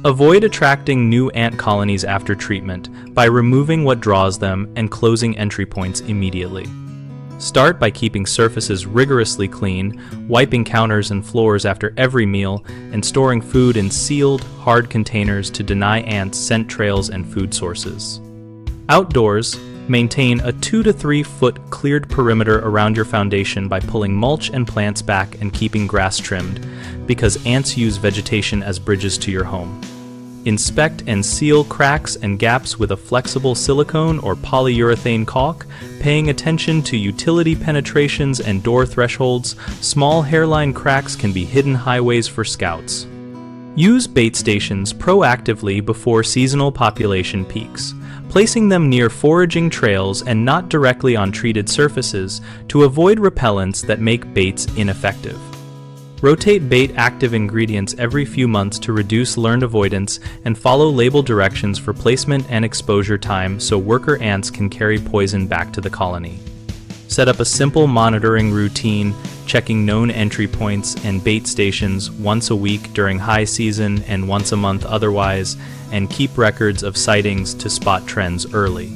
Avoid attracting new ant colonies after treatment by removing what draws them and closing entry points immediately. Start by keeping surfaces rigorously clean, wiping counters and floors after every meal, and storing food in sealed, hard containers to deny ants scent trails and food sources. Outdoors, maintain a 2 to 3 foot cleared perimeter around your foundation by pulling mulch and plants back and keeping grass trimmed, because ants use vegetation as bridges to your home. Inspect and seal cracks and gaps with a flexible silicone or polyurethane caulk, paying attention to utility penetrations and door thresholds. Small hairline cracks can be hidden highways for scouts. Use bait stations proactively before seasonal population peaks, placing them near foraging trails and not directly on treated surfaces to avoid repellents that make baits ineffective. Rotate bait active ingredients every few months to reduce learned avoidance, and follow label directions for placement and exposure time so worker ants can carry poison back to the colony. Set up a simple monitoring routine, checking known entry points and bait stations once a week during high season and once a month otherwise, and keep records of sightings to spot trends early.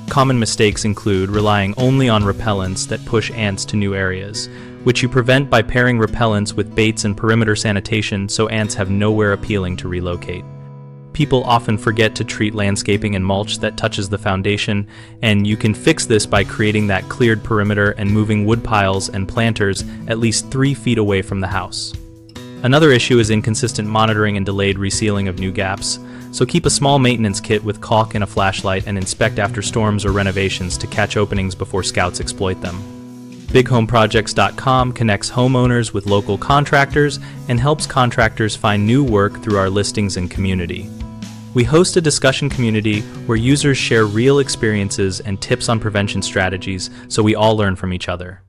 Common mistakes include relying only on repellents that push ants to new areas, which you prevent by pairing repellents with baits and perimeter sanitation so ants have nowhere appealing to relocate. People often forget to treat landscaping and mulch that touches the foundation, and you can fix this by creating that cleared perimeter and moving wood piles and planters at least 3 feet away from the house. Another issue is inconsistent monitoring and delayed resealing of new gaps, so keep a small maintenance kit with caulk and a flashlight and inspect after storms or renovations to catch openings before scouts exploit them. BigHomeProjects.com connects homeowners with local contractors and helps contractors find new work through our listings and community. We host a discussion community where users share real experiences and tips on prevention strategies so we all learn from each other.